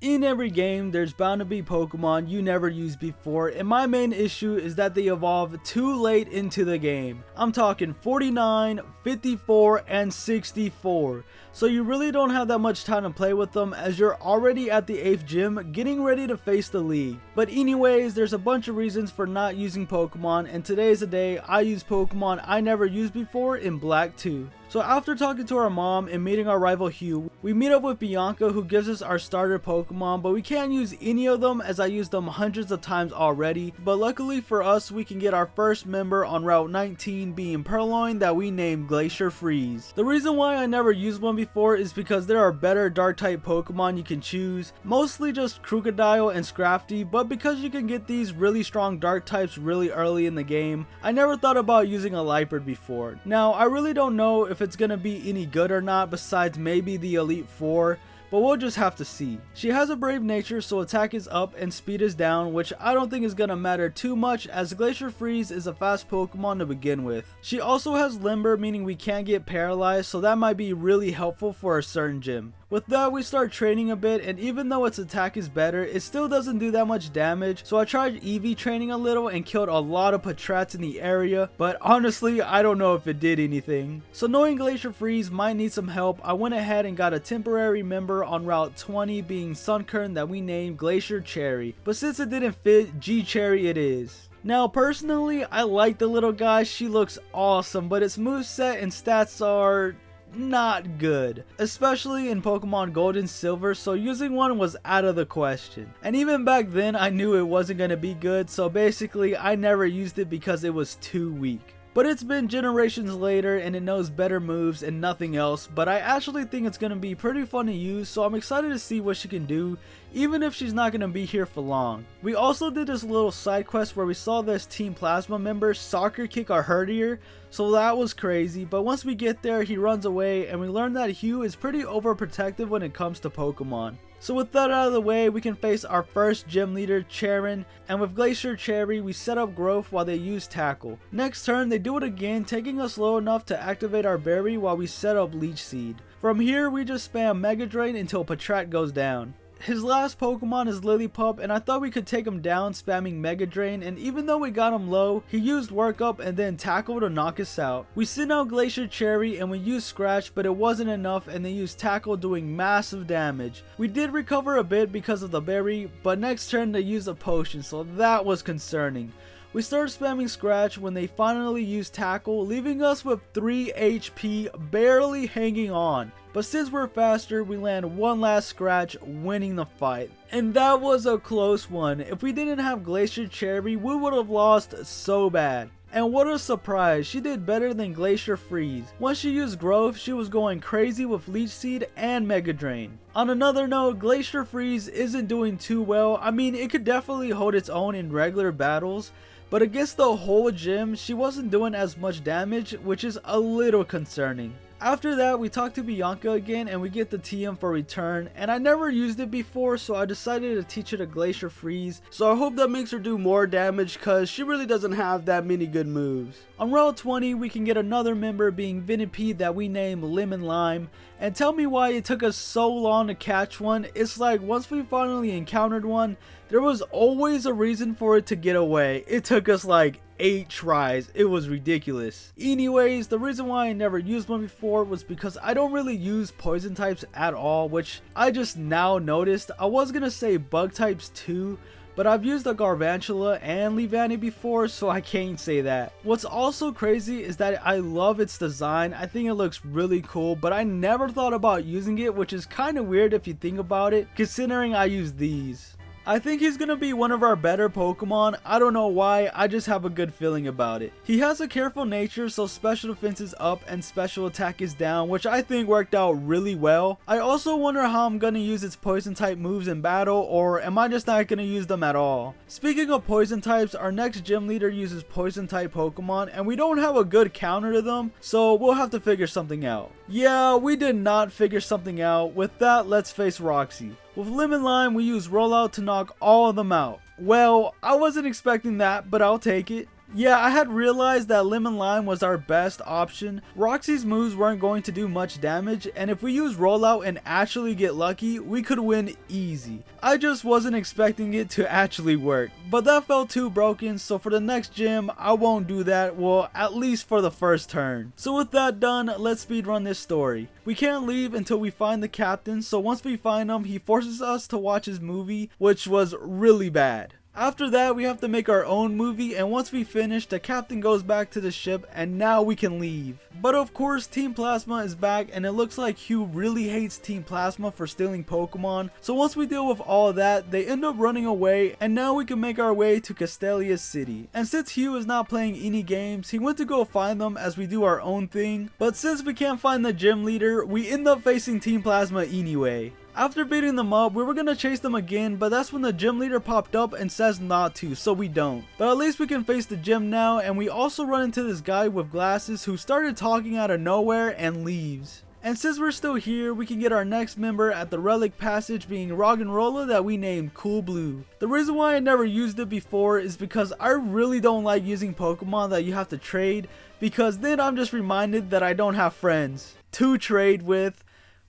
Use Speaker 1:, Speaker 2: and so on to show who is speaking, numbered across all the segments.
Speaker 1: In every game, there's bound to be Pokemon you never used before, and my main issue is that they evolve too late into the game. I'm talking 49, 54, and 64. So you really don't have that much time to play with them as you're already at the 8th gym getting ready to face the league. But anyways, there's a bunch of reasons for not using Pokemon, and today's the day I use Pokemon I never used before in Black 2. So after talking to our mom and meeting our rival Hugh, we meet up with Bianca, who gives us our starter Pokemon, but we can't use any of them as I used them hundreds of times already. But luckily for us, we can get our first member on Route 19 being Purloin that we named Glacier Freeze. The reason why I never used one before is because there are better dark type Pokemon you can choose, mostly just Crocodile and Scrafty, but because you can get these really strong dark types really early in the game, I never thought about using a Liepard before. Now I really don't know if it's gonna be any good or not besides maybe the Elite Four, but we'll just have to see. She has a brave nature, so attack is up and speed is down, which I don't think is gonna matter too much as Glacier Freeze is a fast Pokemon to begin with. She also has Limber, meaning we can't get paralyzed, so that might be really helpful for a certain gym. With that, we start training a bit, and even though its attack is better, it still doesn't do that much damage, so I tried EV training a little and killed a lot of Patrats in the area, but honestly, I don't know if it did anything. So knowing Glacier Freeze might need some help, I went ahead and got a temporary member on Route 20 being Sunkern that we named Glacier Cherry, but since it didn't fit, G Cherry it is. Now personally, I like the little guy, she looks awesome, but its moveset and stats are not good, especially in Pokemon Gold and Silver, so using one was out of the question. And even back then I knew it wasn't going to be good, so basically I never used it because it was too weak. But it's been generations later and it knows better moves and nothing else, but I actually think it's going to be pretty fun to use, so I'm excited to see what she can do, even if she's not going to be here for long. We also did this little side quest where we saw this Team Plasma member soccer kick our Herdier, so that was crazy, but once we get there he runs away and we learn that Hugh is pretty overprotective when it comes to Pokemon. So with that out of the way, we can face our first gym leader, Charon, and with Glacier Cherry, we set up Growth while they use Tackle. Next turn, they do it again, taking us low enough to activate our Berry while we set up Leech Seed. From here, we just spam Mega Drain until Patrat goes down. His last Pokemon is Lillipup, and I thought we could take him down spamming Mega Drain, and even though we got him low, he used Work Up and then Tackle to knock us out. We sent out Glacier Cherry and we used Scratch, but it wasn't enough and they used Tackle doing massive damage. We did recover a bit because of the berry, but next turn they used a potion, so that was concerning. We started spamming Scratch when they finally used Tackle, leaving us with 3 HP, barely hanging on. But since we're faster, we land one last Scratch, winning the fight. And that was a close one. If we didn't have Glacier Cherry, we would have lost so bad. And what a surprise, she did better than Glacier Freeze. Once she used Growth, she was going crazy with Leech Seed and Mega Drain. On another note, Glacier Freeze isn't doing too well. I mean, it could definitely hold its own in regular battles, but against the whole gym, she wasn't doing as much damage, which is a little concerning. After that, we talk to Bianca again and we get the TM for return, and I never used it before, so I decided to teach her to Glacier Freeze, so I hope that makes her do more damage cause she really doesn't have that many good moves. On Route 20, we can get another member being Venipede that we name Lemon Lime, and tell me why it took us so long to catch one. It's like once we finally encountered one, there was always a reason for it to get away. It took us like 8 tries. It was ridiculous. Anyways, the reason why I never used one before was because I don't really use poison types at all, which I just now noticed. I was gonna say bug types too, but I've used a Garvantula and Leavanny before, so I can't say that. What's also crazy is that I love its design. I think it looks really cool, but I never thought about using it, which is kind of weird if you think about it, considering I use these. I think he's gonna be one of our better Pokemon. I don't know why, I just have a good feeling about it. He has a careful nature, so special defense is up and special attack is down, which I think worked out really well. I also wonder how I'm gonna use its poison type moves in battle, or am I just not gonna use them at all? Speaking of poison types, our next gym leader uses poison type Pokemon, and we don't have a good counter to them, so we'll have to figure something out. Yeah, we did not figure something out. With that, let's face Roxy. With Lemon Lime, we use Rollout to knock all of them out. Well, I wasn't expecting that, but I'll take it. Yeah, I had realized that Lemon Lime was our best option. Roxy's moves weren't going to do much damage, and if we use Rollout and actually get lucky, we could win easy. I just wasn't expecting it to actually work, but that felt too broken, so for the next gym, I won't do that, well, at least for the first turn. So with that done, let's speedrun this story. We can't leave until we find the captain, so once we find him, he forces us to watch his movie, which was really bad. After that, we have to make our own movie, and once we finish, the captain goes back to the ship and now we can leave. But of course, Team Plasma is back, and it looks like Hugh really hates Team Plasma for stealing Pokemon. So once we deal with all that, they end up running away, and now we can make our way to Castelia City. And since Hugh is not playing any games, he went to go find them as we do our own thing. But since we can't find the gym leader, we end up facing Team Plasma anyway. After beating them up, we were gonna chase them again, but that's when the gym leader popped up and says not to, so we don't. But at least we can face the gym now, and we also run into this guy with glasses who started talking out of nowhere and leaves. And since we're still here, we can get our next member at the Relic Passage, being Roggenrola, that we named Cool Blue. The reason why I never used it before is because I really don't like using Pokemon that you have to trade, because then I'm just reminded that I don't have friends to trade with,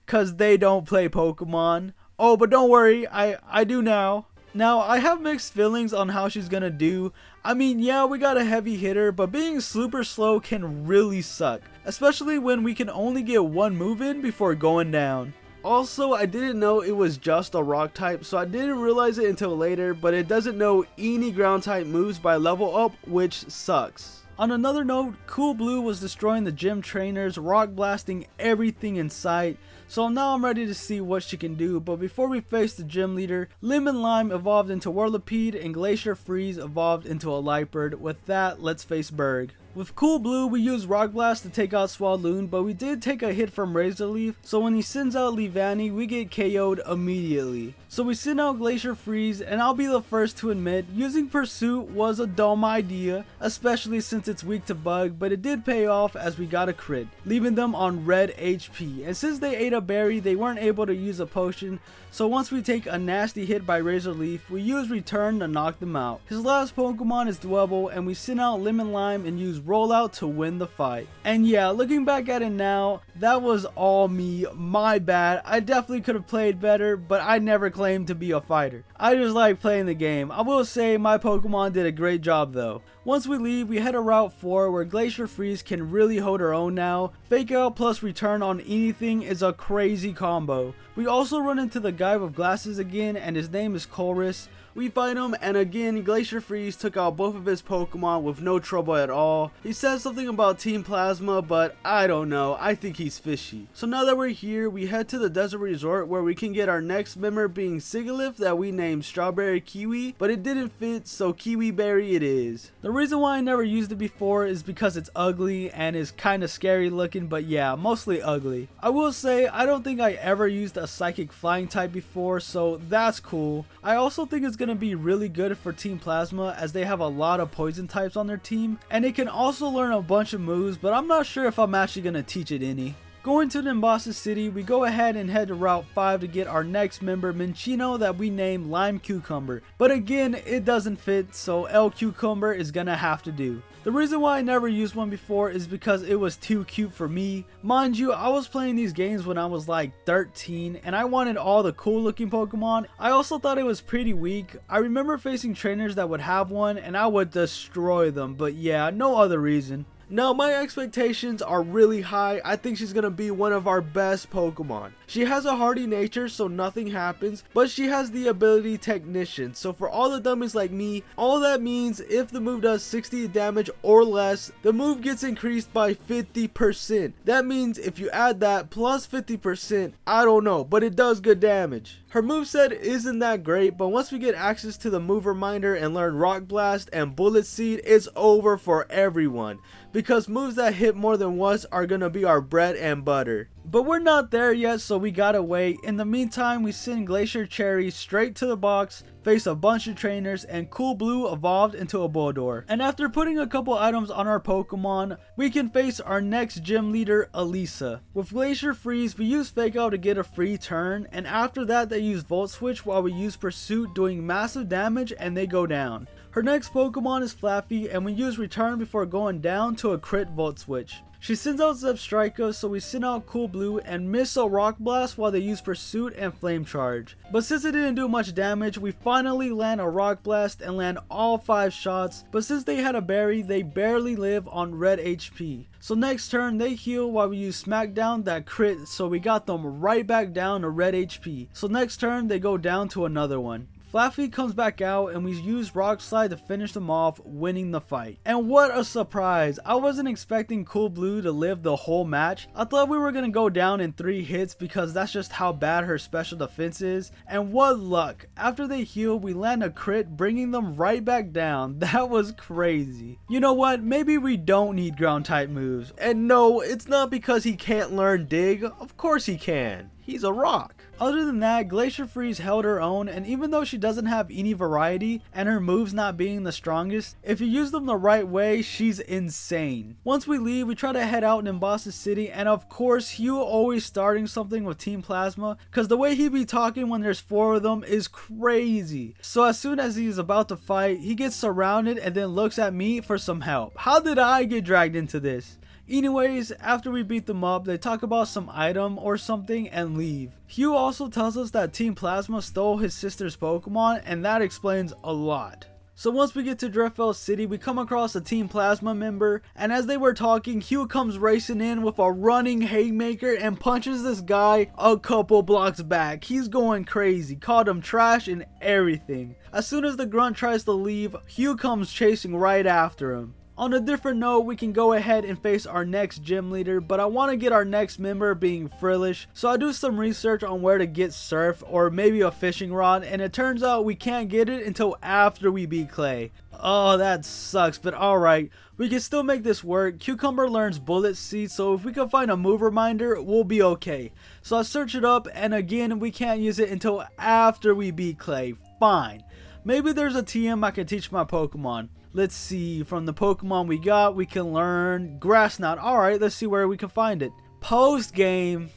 Speaker 1: cause they don't play Pokemon. Oh, but don't worry, I do now. Now, I have mixed feelings on how she's gonna do. I mean, yeah, we got a heavy hitter, but being super slow can really suck, especially when we can only get one move in before going down. Also, I didn't know it was just a rock type, so I didn't realize it until later, but it doesn't know any ground type moves by level up, which sucks. On another note, Cool Blue was destroying the gym trainers, rock blasting everything in sight, so now I'm ready to see what she can do. But before we face the gym leader, Lemon Lime evolved into Whirlipede and Glacier Freeze evolved into a Liepard. With that, let's face Berg. With Cool Blue, we used Rock Blast to take out Swaloon, but we did take a hit from Razor Leaf, so when he sends out Leavanny, we get KO'd immediately. So we send out Glacier Freeze, and I'll be the first to admit, using Pursuit was a dumb idea, especially since it's weak to Bug, but it did pay off as we got a crit, leaving them on red HP. And since they ate a berry, they weren't able to use a potion, so once we take a nasty hit by Razor Leaf, we use Return to knock them out. His last Pokemon is Dwebble, and we send out Lemon Lime and use Rollout to win the fight. And yeah, looking back at it now, that was all me, my bad. I definitely could have played better, but I never claimed to be a fighter. I just like playing the game. I will say my Pokemon did a great job though. Once we leave, we head to Route 4 where Glacier Freeze can really hold her own now. Fake Out plus Return on anything is a crazy combo. We also run into the guy with glasses again, and his name is Colress. We fight him, and again Glacier Freeze took out both of his Pokemon with no trouble at all. He says something about Team Plasma, but I don't know, I think he's fishy. So now that we're here, we head to the Desert Resort where we can get our next member, being Sigilyph, that we named Strawberry Kiwi, but it didn't fit, so Kiwi Berry it is. The reason why I never used it before is because it's ugly and is kinda scary looking, but yeah, mostly ugly. I will say, I don't think I ever used a Psychic Flying type before, so that's cool. I also think it's gonna be really good for Team Plasma as they have a lot of poison types on their team, and it can also learn a bunch of moves, but I'm not sure if I'm actually gonna teach it any. Going to Nimbasa City, we go ahead and head to Route 5 to get our next member, Minccino, that we named Lime Cucumber. But again, it doesn't fit, so El Cucumber is gonna have to do. The reason why I never used one before is because it was too cute for me. Mind you, I was playing these games when I was like 13 and I wanted all the cool looking Pokemon. I also thought it was pretty weak. I remember facing trainers that would have one and I would destroy them, but yeah, no other reason. Now, my expectations are really high. I think she's gonna be one of our best Pokemon. She has a hardy nature, so nothing happens, but she has the ability Technician. So for all the dummies like me, all that means if the move does 60 damage or less, the move gets increased by 50%. That means if you add that plus 50%, I don't know, but it does good damage. Her moveset isn't that great, but once we get access to the move reminder and learn Rock Blast and Bullet Seed, it's over for everyone. Because moves that hit more than once are gonna be our bread and butter. But we're not there yet, so we gotta wait. In the meantime, we send Glacier Cherry straight to the box, face a bunch of trainers, and Cool Blue evolved into a Bulldor. And after putting a couple items on our Pokemon, we can face our next gym leader, Elisa. With Glacier Freeze, we use Fake Out to get a free turn, and after that they use Volt Switch while we use Pursuit, doing massive damage, and they go down. Her next Pokemon is Flaffy, and we use return before going down to a crit Volt Switch. She sends out Zebstrika, so we send out Cool Blue and miss a Rock Blast while they use Pursuit and Flame Charge. But since it didn't do much damage, we finally land a Rock Blast and land all 5 shots, but since they had a berry, they barely live on red HP. So next turn they heal while we use Smackdown that crit, so we got them right back down to red HP. So next turn they go down to another one. Flaffy comes back out and we use Rock Slide to finish them off, winning the fight. And what a surprise! I wasn't expecting Cool Blue to live the whole match. I thought we were gonna go down in 3 hits because that's just how bad her special defense is. And what luck! After they heal, we land a crit, bringing them right back down. That was crazy. You know what? Maybe we don't need ground type moves. And no, it's not because he can't learn Dig. Of course he can. He's a rock. Other than that, Glacier Freeze held her own, and even though she doesn't have any variety and her moves not being the strongest, if you use them the right way, she's insane. Once we leave, we try to head out in Nimbasa City, and of course Hugh always starting something with Team Plasma, cause the way he be talking when there's 4 of them is crazy. So as soon as he's about to fight, he gets surrounded and then looks at me for some help. How did I get dragged into this? Anyways, after we beat them up, they talk about some item or something and leave. Hugh also tells us that Team Plasma stole his sister's Pokemon, and that explains a lot. So once we get to Driftveil City, we come across a Team Plasma member, and as they were talking, Hugh comes racing in with a running haymaker and punches this guy a couple blocks back. He's going crazy, called him trash and everything. As soon as the grunt tries to leave, Hugh comes chasing right after him. On a different note, we can go ahead and face our next gym leader, but I want to get our next member being Frillish, so I do some research on where to get Surf or maybe a fishing rod, and it turns out we can't get it until after we beat Clay. Oh, that sucks, but alright, we can still make this work. Cucumber learns Bullet Seed, so if we can find a move reminder, we'll be okay. So I search it up, and again, we can't use it until after we beat Clay. Fine. Maybe there's a TM I can teach my Pokemon. Let's see, from the Pokemon we got, we can learn Grass Knot. Alright, let's see where we can find it. Post game.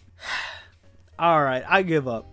Speaker 1: Alright, I give up.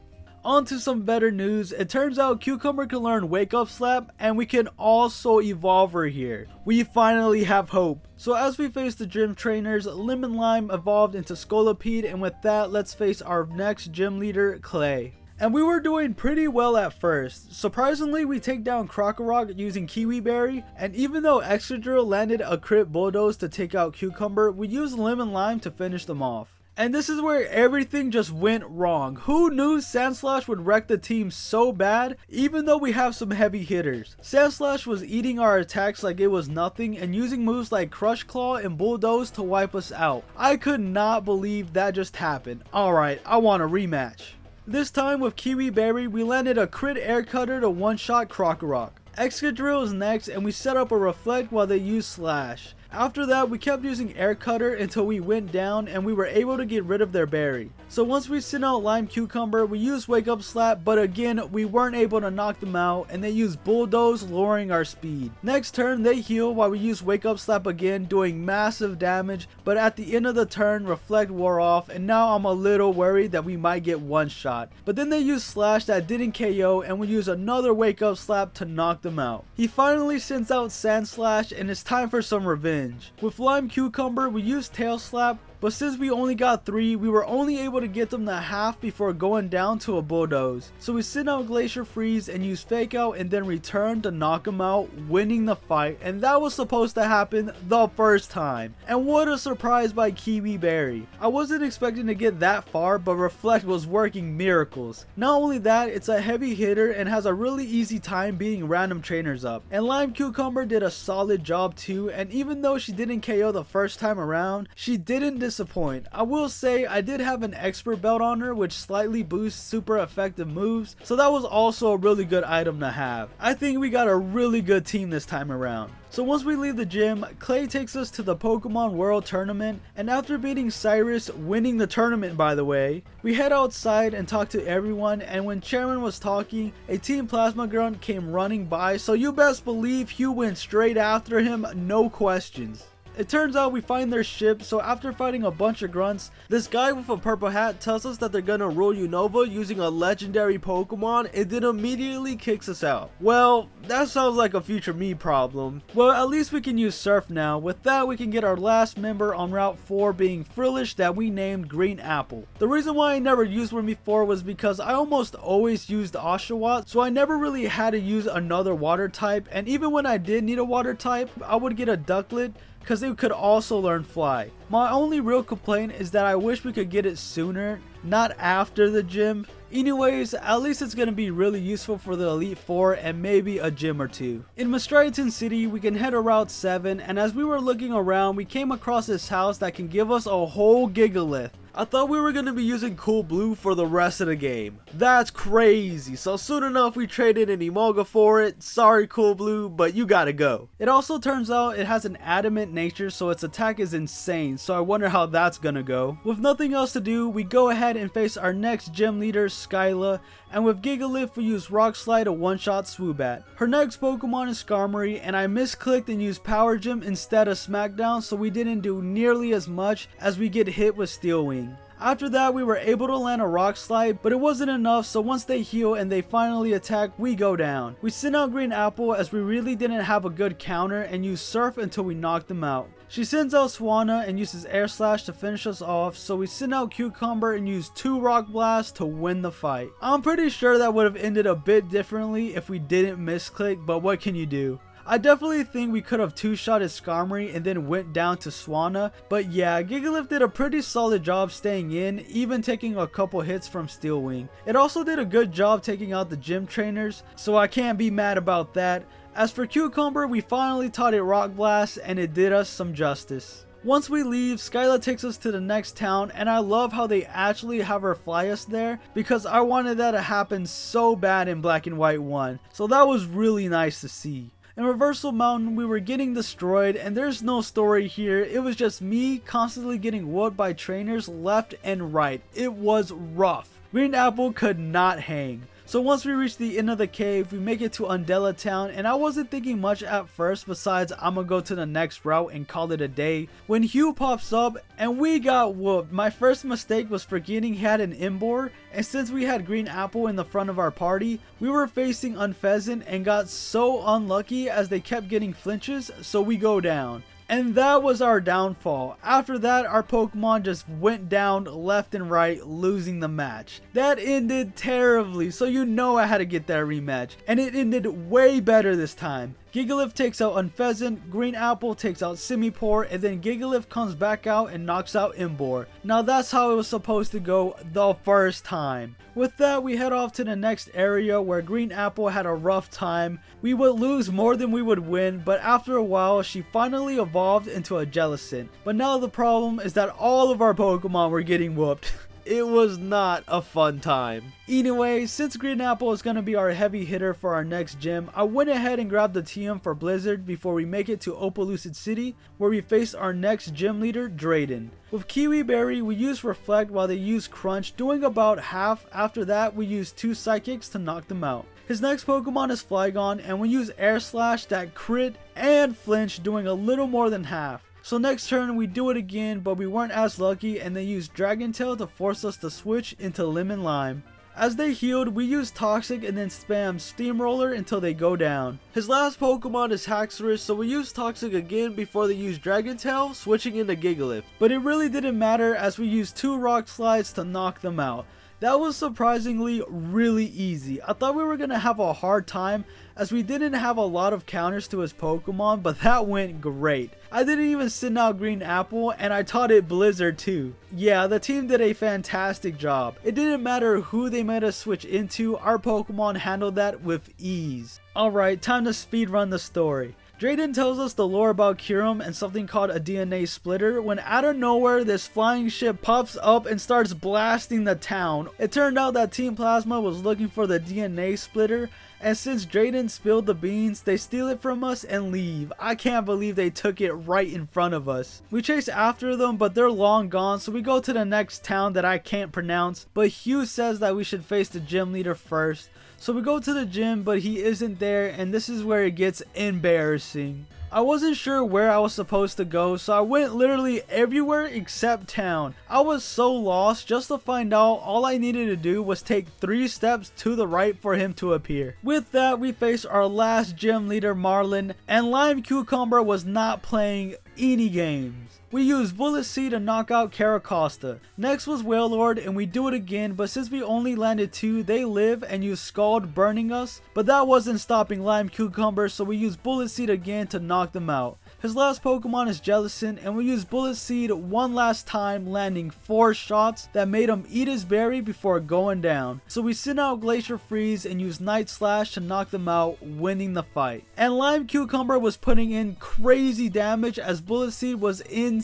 Speaker 1: On to some better news. It turns out Cucumber can learn Wake Up Slap, and we can also evolve her here. We finally have hope. So as we face the gym trainers, Lemon Lime evolved into Scolipede, and with that, let's face our next gym leader, Clay. And we were doing pretty well at first. Surprisingly, we take down Krokorok using Kiwi Berry, and even though Excadrill landed a crit Bulldoze to take out Cucumber, we used Lemon Lime to finish them off. And this is where everything just went wrong. Who knew Sandslash would wreck the team so bad, even though we have some heavy hitters? Sandslash was eating our attacks like it was nothing and using moves like Crush Claw and Bulldoze to wipe us out. I could not believe that just happened. Alright, I want a rematch. This time with Kiwi Berry, we landed a crit Air Cutter to one-shot Krokorok. Excadrill is next, and we set up a Reflect while they use Slash. After that, we kept using Air Cutter until we went down and we were able to get rid of their berry. So once we sent out Lime Cucumber, we used Wake Up Slap, but again, we weren't able to knock them out, and they used Bulldoze, lowering our speed. Next turn, they heal while we use Wake Up Slap again, doing massive damage, but at the end of the turn, Reflect wore off, and now I'm a little worried that we might get one shot. But then they used Slash that didn't KO, and we use another Wake Up Slap to knock them out. He finally sends out Sandslash, and it's time for some revenge. With Lime Cucumber, we used Tail Slap, but since we only got 3, we were only able to get them to half before going down to a Bulldoze. So we sent out Glacier Freeze and used Fake Out and then returned to knock them out, winning the fight, and that was supposed to happen the first time. And what a surprise by Kiwi Berry. I wasn't expecting to get that far, but Reflect was working miracles. Not only that, it's a heavy hitter and has a really easy time beating random trainers up. And Lime Cucumber did a solid job too, and even though she didn't KO the first time around, she didn't disappoint. I will say I did have an expert belt on her, which slightly boosts super effective moves, so that was also a really good item to have. I think we got a really good team this time around. So once we leave the gym, Clay takes us to the Pokemon World Tournament, and after beating Cyrus, winning the tournament by the way, we head outside and talk to everyone, and when Chairman was talking, a Team Plasma Grunt came running by, so you best believe Hugh went straight after him, no questions. It turns out we find their ship, so after fighting a bunch of grunts, this guy with a purple hat tells us that they're gonna rule Unova using a legendary Pokemon and then immediately kicks us out. Well, that sounds like a future me problem. Well, at least we can use Surf now. With that, we can get our last member on Route 4 being Frillish that we named Green Apple. The reason why I never used one before was because I almost always used Oshawott, so I never really had to use another water type, and even when I did need a water type, I would get a Ducklet because it could also learn Fly. My only real complaint is that I wish we could get it sooner, not after the gym. Anyways, at least it's going to be really useful for the Elite Four and maybe a gym or two. In Mistryton City, we can head to Route 7, and as we were looking around, we came across this house that can give us a whole Gigalith. I thought we were going to be using Cool Blue for the rest of the game. That's crazy. So soon enough we traded an Emolga for it. Sorry Cool Blue, but you gotta go. It also turns out it has an adamant nature, so its attack is insane, so I wonder how that's gonna go. With nothing else to do, we go ahead and face our next gym leader, Skyla, and with Gigalith we use Rock Slide to one-shot Swoobat. Her next Pokemon is Skarmory, and I misclicked and used Power Gym instead of Smackdown, so we didn't do nearly as much as we get hit with Steel Wing. After that, we were able to land a Rock Slide, but it wasn't enough, so once they heal and they finally attack, we go down. We send out Green Apple as we really didn't have a good counter and use Surf until we knocked them out. She sends out Swanna and uses Air Slash to finish us off, so we send out Cucumber and use 2 Rock Blasts to win the fight. I'm pretty sure that would have ended a bit differently if we didn't misclick, but what can you do? I definitely think we could have 2-shotted Skarmory and then went down to Swanna, but yeah, Gigalith did a pretty solid job staying in, even taking a couple hits from Steel Wing. It also did a good job taking out the gym trainers, so I can't be mad about that. As for Cucumber, we finally taught it Rock Blast and it did us some justice. Once we leave, Skyla takes us to the next town, and I love how they actually have her fly us there because I wanted that to happen so bad in Black and White 1, so that was really nice to see. In Reversal Mountain, we were getting destroyed, and there's no story here. It was just me constantly getting whooped by trainers left and right. It was rough. Green Apple could not hang. So once we reach the end of the cave, we make it to Undella Town, and I wasn't thinking much at first besides I'm gonna go to the next route and call it a day, when Hugh pops up and we got whooped. My first mistake was forgetting he had an Imbor, and since we had Green Apple in the front of our party, we were facing Unpheasant and got so unlucky as they kept getting flinches, so we go down. And that was our downfall. After that, our Pokemon just went down left and right, losing the match. That ended terribly, so you know I had to get that rematch. And it ended way better this time. Gigalith takes out Unpheasant, Green Apple takes out Simipour, and then Gigalith comes back out and knocks out Imbor. Now that's how it was supposed to go the first time. With that, we head off to the next area where Green Apple had a rough time. We would lose more than we would win, but after a while, she finally evolved into a Jellicent. But now the problem is that all of our Pokemon were getting whooped. It was not a fun time. Anyway, since Green Apple is going to be our heavy hitter for our next gym, I went ahead and grabbed the TM for Blizzard before we make it to Opelucid City, where we face our next gym leader, Drayden. With Kiwi Berry, we use Reflect while they use Crunch, doing about half. After that, we use 2 Psychics to knock them out. His next Pokemon is Flygon, and we use Air Slash that crit and flinch, doing a little more than half. So next turn we do it again, but we weren't as lucky and they used Dragon Tail to force us to switch into Lemon Lime. As they healed, we use Toxic and then spam Steamroller until they go down. His last Pokemon is Haxorus, so we use Toxic again before they use Dragon Tail, switching into Gigalith. But it really didn't matter as we used 2 Rock Slides to knock them out. That was surprisingly really easy. I thought we were going to have a hard time as we didn't have a lot of counters to his Pokemon, but that went great. I didn't even send out Green Apple and I taught it Blizzard too. Yeah, the team did a fantastic job. It didn't matter who they made us switch into, our Pokemon handled that with ease. Alright, time to speedrun the story. Drayden tells us the lore about Kyurem and something called a DNA splitter when out of nowhere this flying ship pops up and starts blasting the town. It turned out that Team Plasma was looking for the DNA splitter, and since Drayden spilled the beans, they steal it from us and leave. I can't believe they took it right in front of us. We chase after them, but they're long gone, so we go to the next town that I can't pronounce, but Hugh says that we should face the gym leader first. So we go to the gym, but he isn't there, and this is where it gets embarrassing. I wasn't sure where I was supposed to go, so I went literally everywhere except town. I was so lost just to find out all I needed to do was take 3 steps to the right for him to appear. With that, we face our last gym leader, Marlin, and Lime Cucumber was not playing any games. We used Bullet Seed to knock out Caracosta. Next was Wailord, and we do it again, but since we only landed 2, they live and use Scald, burning us. But that wasn't stopping Lime Cucumber, so we used Bullet Seed again to knock them out. His last Pokemon is Jellicent, and we used Bullet Seed one last time, landing 4 shots that made him eat his berry before going down. So we sent out Glacier Freeze and used Night Slash to knock them out, winning the fight. And Lime Cucumber was putting in crazy damage as Bullet Seed was insane.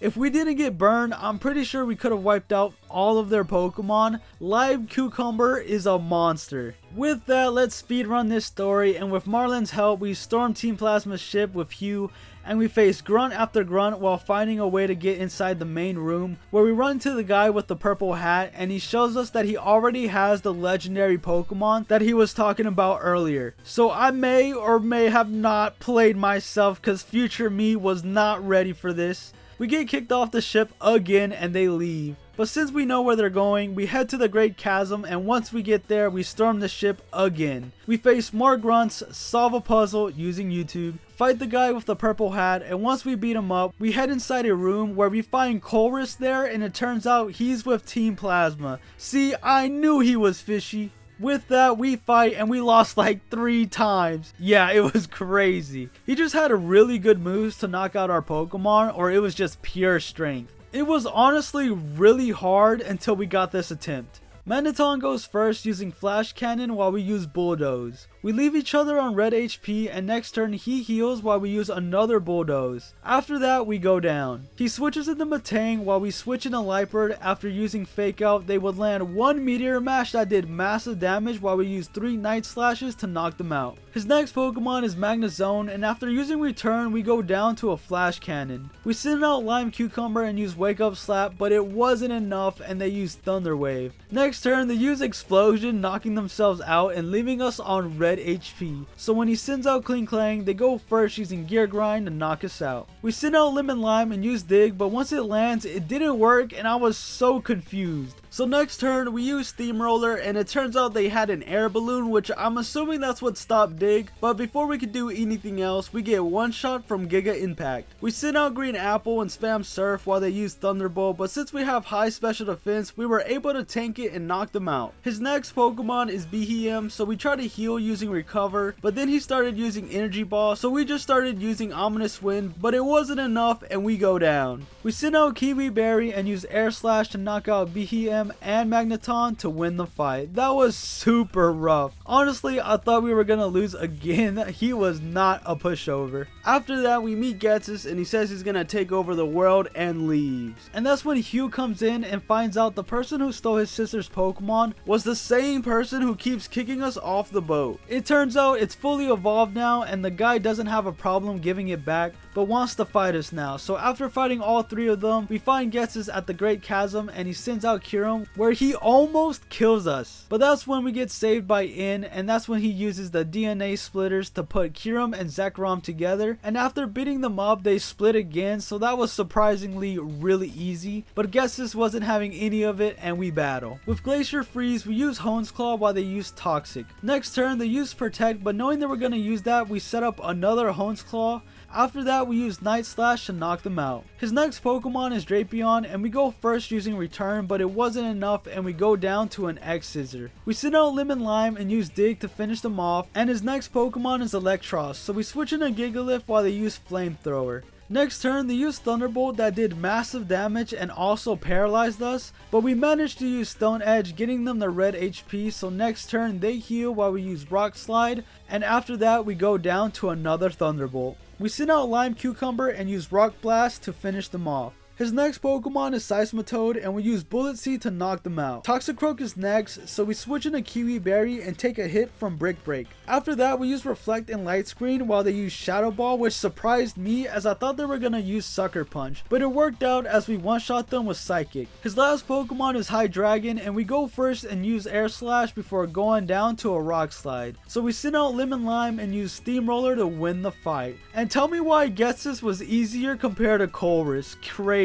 Speaker 1: If we didn't get burned, I'm pretty sure we could have wiped out all of their Pokemon. Lime Cucumber is a monster. With that, let's speedrun this story, and with Marlin's help, we storm Team Plasma's ship with Hugh, and we face grunt after grunt while finding a way to get inside the main room, where we run to the guy with the purple hat, and he shows us that he already has the legendary Pokemon that he was talking about earlier. So I may or may have not played myself, because future me was not ready for this. We get kicked off the ship again and they leave. But since we know where they're going, we head to the Great Chasm, and once we get there, we storm the ship again. We face more grunts, solve a puzzle using YouTube, fight the guy with the purple hat, and once we beat him up, we head inside a room where we find Colress there, and it turns out he's with Team Plasma. See, I knew he was fishy. With that, we fight and we lost like 3 times. Yeah, it was crazy. He just had a really good moves to knock out our Pokemon, or it was just pure strength. It was honestly really hard until we got this attempt. Magneton goes first using Flash Cannon while we use Bulldoze. We leave each other on red HP, and next turn he heals while we use another Bulldoze. After that, we go down. He switches into Metang while we switch into Liepard. After using Fake Out, they would land 1 Meteor Mash that did massive damage while we used 3 Night Slashes to knock them out. His next Pokemon is Magnezone, and after using Return, we go down to a Flash Cannon. We send out Lime Cucumber and use Wake Up Slap, but it wasn't enough and they used Thunder Wave. Next turn, they use Explosion, knocking themselves out and leaving us on red HP. So when he sends out Klinklang, they go first using Gear Grind to knock us out. We send out Lemon Lime and use Dig, but once it lands, it didn't work and I was so confused. So next turn, we use Steamroller, and it turns out they had an air balloon, which I'm assuming that's what stopped Dig. But before we could do anything else, we get one shot from Giga Impact. We send out Green Apple and spam Surf while they use Thunderbolt, but since we have high special defense, we were able to tank it and knock them out. His next Pokemon is Behem, so we try to heal using Recover, but then he started using Energy Ball, so we just started using Ominous Wind, but it wasn't enough and we go down. We send out Kiwi Berry and use Air Slash to knock out Behem and Magneton to win the fight. That was super rough. Honestly, I thought we were gonna lose again. He was not a pushover. After that, we meet Getsus and he says he's gonna take over the world and leaves. And that's when Hugh comes in and finds out the person who stole his sister's Pokemon was the same person who keeps kicking us off the boat. It turns out it's fully evolved now and the guy doesn't have a problem giving it back, but wants to fight us now. So after fighting all 3 of them, we find Getsus at the Great Chasm and he sends out Kyurem, where he almost kills us. But that's when we get saved by In, and that's when he uses the DNA splitters to put Kyurem and Zekrom together, and after beating them up, they split again, so that was surprisingly really easy. But Getsus wasn't having any of it and we battle. With Glacier Freeze, we use Hone's Claw while they use Toxic. Next turn, they use Protect, but knowing they were going to use that, we set up another Hone's Claw. After that, we use Night Slash to knock them out. His next Pokemon is Drapion, and we go first using Return, but it wasn't enough and we go down to an X-Scissor. We send out Lemon Lime and use Dig to finish them off, and his next Pokemon is Electros, so we switch into Gigalith while they use Flamethrower. Next turn, they used Thunderbolt that did massive damage and also paralyzed us, but we managed to use Stone Edge, getting them the red HP, so next turn they heal while we use Rock Slide, and after that we go down to another Thunderbolt. We send out Lime Cucumber and use Rock Blast to finish them off. His next Pokemon is Seismitoad, and we use Bullet Seed to knock them out. Toxicroak is next, so we switch into Kiwi Berry and take a hit from Brick Break. After that, we use Reflect and Light Screen while they use Shadow Ball, which surprised me as I thought they were gonna use Sucker Punch, but it worked out as we one-shot them with Psychic. His last Pokemon is Hydreigon, and we go first and use Air Slash before going down to a Rock Slide. So we send out Lemon Lime and use Steamroller to win the fight. And tell me why Ghetsis was easier compared to Colress. Crazy.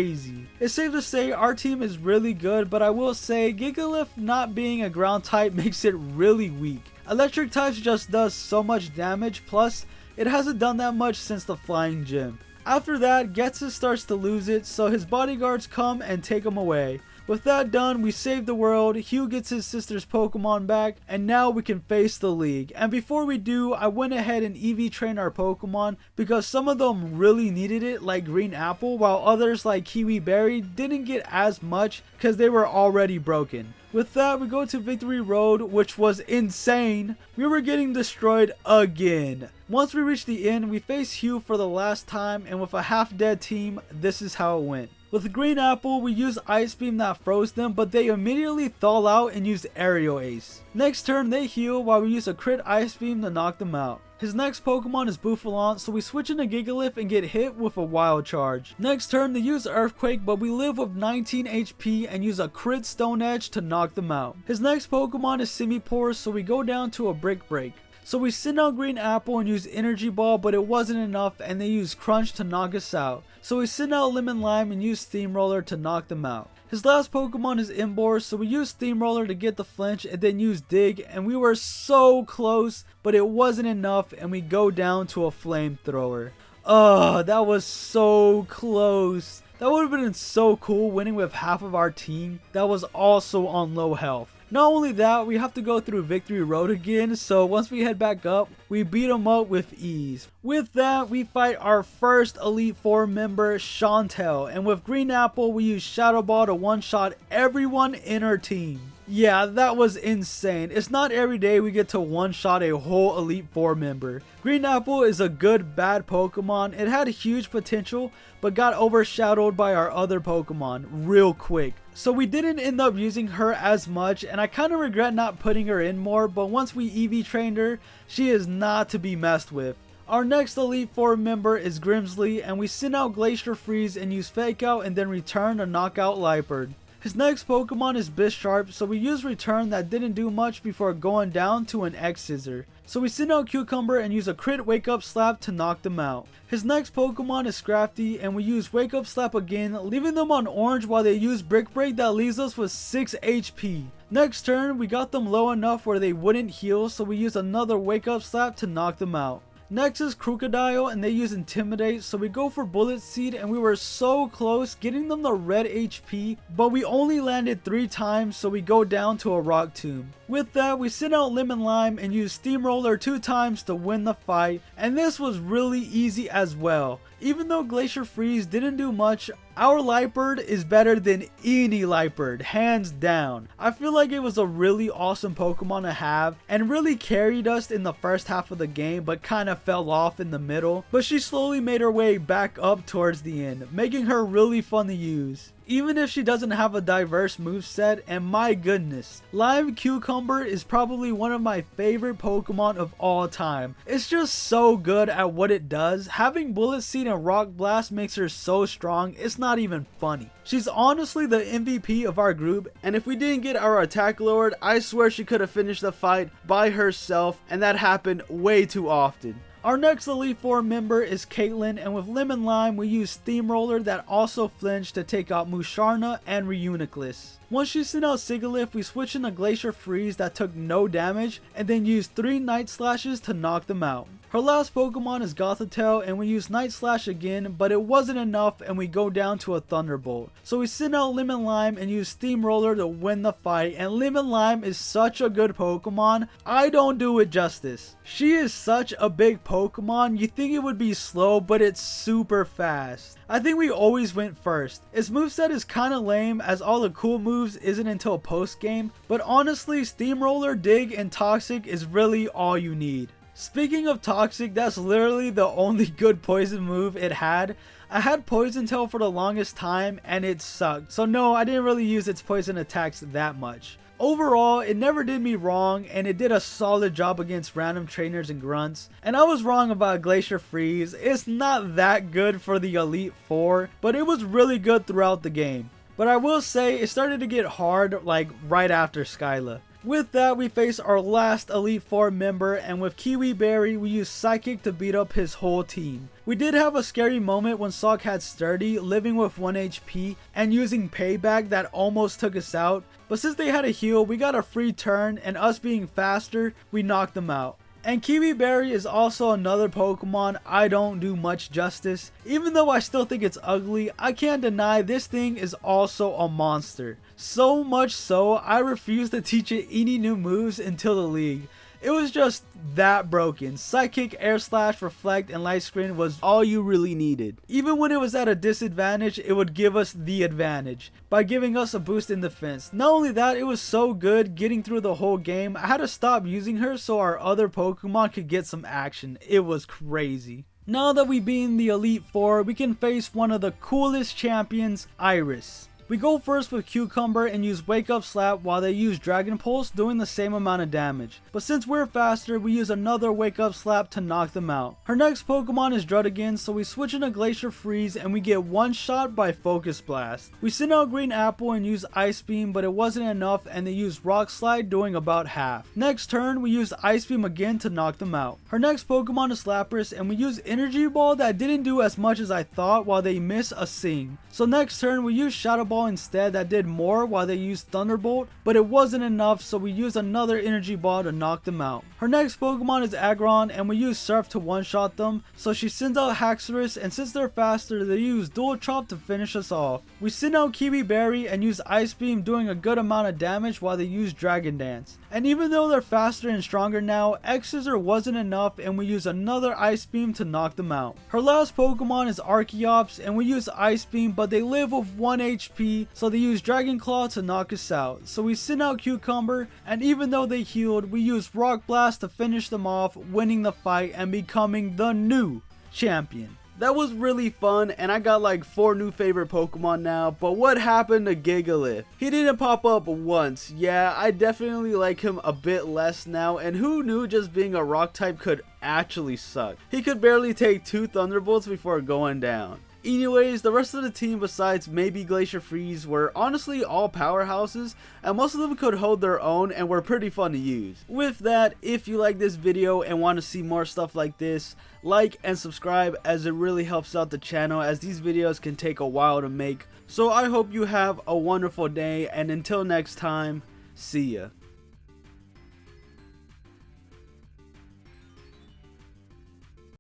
Speaker 1: It's safe to say our team is really good, but I will say Gigalith not being a ground type makes it really weak. Electric types just does so much damage, plus it hasn't done that much since the Flying Gym. After that, Ghetsis starts to lose it, so his bodyguards come and take him away. With that done, we save the world, Hugh gets his sister's Pokemon back, and now we can face the league. And before we do, I went ahead and EV trained our Pokemon because some of them really needed it, like Green Apple, while others like Kiwi Berry didn't get as much because they were already broken. With that, we go to Victory Road, which was insane. We were getting destroyed again. Once we reach the end, we face Hugh for the last time, and with a half-dead team, this is how it went. With Green Apple, we use Ice Beam that froze them, but they immediately thaw out and use Aerial Ace. Next turn, they heal while we use a crit Ice Beam to knock them out. His next Pokemon is Bouffalant, so we switch into Gigalith and get hit with a Wild Charge. Next turn, they use Earthquake, but we live with 19 HP and use a crit Stone Edge to knock them out. His next Pokemon is Simipour, so we go down to a Brick Break. So we send out Green Apple and use Energy Ball, but it wasn't enough and they use Crunch to knock us out. So we send out Lemon Lime and use Steamroller to knock them out. His last Pokemon is Emboar, so we use Steamroller to get the flinch and then use Dig, and we were so close, but it wasn't enough and we go down to a Flamethrower. Oh, that was so close. That would have been so cool winning with half of our team that was also on low health. Not only that, we have to go through Victory Road again, so once we head back up, we beat them up with ease. With that, we fight our first Elite Four member, Chantel, and with Green Apple, we use Shadow Ball to one-shot everyone in her team. Yeah, that was insane. It's not every day we get to one-shot a whole Elite Four member. Green Apple is a good bad Pokemon. It had huge potential, but got overshadowed by our other Pokemon real quick. So we didn't end up using her as much, and I kind of regret not putting her in more, but once we EV trained her, she is not to be messed with. Our next Elite Four member is Grimsley, and we send out Glacier Freeze and use Fake Out and then return to knock out Liepard. His next Pokemon is Bisharp, so we use Return that didn't do much before going down to an X-Scissor. So we send out Cucumber and use a crit Wake Up Slap to knock them out. His next Pokemon is Scrafty, and we use Wake Up Slap again, leaving them on orange while they use Brick Break that leaves us with 6 HP. Next turn, we got them low enough where they wouldn't heal, so we use another Wake Up Slap to knock them out. Next is Crocodile, and they use Intimidate, so we go for Bullet Seed, and we were so close getting them the red HP, but we only landed 3 times, so we go down to a Rock Tomb. With that, we send out Lemon Lime and use Steamroller 2 times to win the fight, and this was really easy as well. Even though Glacier Freeze didn't do much, our Liepard is better than any Liepard, hands down. I feel like it was a really awesome Pokemon to have and really carried us in the first half of the game, but kind of fell off in the middle. But she slowly made her way back up towards the end, making her really fun to use. Even if she doesn't have a diverse moveset, and my goodness, Lime Cucumber is probably one of my favorite Pokemon of all time. It's just so good at what it does. Having Bullet Seed and Rock Blast makes her so strong, it's not even funny. She's honestly the MVP of our group, and if we didn't get our attack lowered, I swear she could have finished the fight by herself, and that happened way too often. Our next Elite Four member is Caitlyn, and with Lemon Lime we use Steamroller that also flinched to take out Musharna and Reuniclus. Once she sent out Sigilyph, we switch in a Glacier Freeze that took no damage and then use 3 Night Slashes to knock them out. Her last Pokemon is Gothitelle, and we use Night Slash again, but it wasn't enough and we go down to a Thunderbolt. So we send out Lemon Lime and use Steamroller to win the fight, and Lemon Lime is such a good Pokemon, I don't do it justice. She is such a big Pokemon, you think it would be slow, but it's super fast. I think we always went first. Its moveset is kinda lame as all the cool moves isn't until post game, but honestly Steamroller, Dig, and Toxic is really all you need. Speaking of toxic, that's literally the only good poison move it had. I had Poison Tail for the longest time and it sucked. So no, I didn't really use its poison attacks that much. Overall, it never did me wrong and it did a solid job against random trainers and grunts. And I was wrong about Glacier Freeze. It's not that good for the Elite Four, but it was really good throughout the game. But I will say it started to get hard like right after Skyla. With that, we face our last Elite Four member, and with Kiwi Berry, we use Psychic to beat up his whole team. We did have a scary moment when Salk had Sturdy, living with 1 HP, and using Payback that almost took us out, but since they had a heal, we got a free turn, and us being faster, we knocked them out. And Kiwi Berry is also another Pokemon I don't do much justice. Even though I still think it's ugly, I can't deny this thing is also a monster. So much so, I refuse to teach it any new moves until the league. It was just that broken. Psychic, Air Slash, Reflect, and Light Screen was all you really needed. Even when it was at a disadvantage, it would give us the advantage by giving us a boost in defense. Not only that, it was so good getting through the whole game, I had to stop using her so our other Pokemon could get some action. It was crazy. Now that we've been the Elite Four, we can face one of the coolest champions, Iris. We go first with Cucumber and use Wake Up Slap while they use Dragon Pulse, doing the same amount of damage. But since we're faster, we use another Wake Up Slap to knock them out. Her next Pokemon is Druddigon, so we switch into Glacier Freeze and we get one shot by Focus Blast. We send out Green Apple and use Ice Beam, but it wasn't enough and they use Rock Slide, doing about half. Next turn, we use Ice Beam again to knock them out. Her next Pokemon is Lapras and we use Energy Ball that didn't do as much as I thought while they miss a Sing. So next turn, we use Shadow Ball instead that did more while they used Thunderbolt, but it wasn't enough, so we used another Energy Ball to knock them out. Her next Pokemon is Aggron and we use Surf to one-shot them, so she sends out Haxorus, and since they're faster, they use Dual Chop to finish us off. We send out Kiwi Berry and use Ice Beam, doing a good amount of damage while they use Dragon Dance. And even though they're faster and stronger now, X-Scissor wasn't enough and we use another Ice Beam to knock them out. Her last Pokemon is Archeops and we use Ice Beam, but they live with 1 HP, so they use Dragon Claw to knock us out. So we send out Cucumber, and even though they healed, we use Rock Blast to finish them off, winning the fight and becoming the new champion. That was really fun, and I got like 4 new favorite Pokemon now, but what happened to Gigalith? He didn't pop up once. Yeah, I definitely like him a bit less now, and who knew just being a rock type could actually suck? He could barely take 2 Thunderbolts before going down. Anyways, the rest of the team besides maybe Glacier Freeze were honestly all powerhouses, and most of them could hold their own and were pretty fun to use. With that, if you like this video and want to see more stuff like this, like and subscribe, as it really helps out the channel, as these videos can take a while to make. So I hope you have a wonderful day, and until next time, see ya.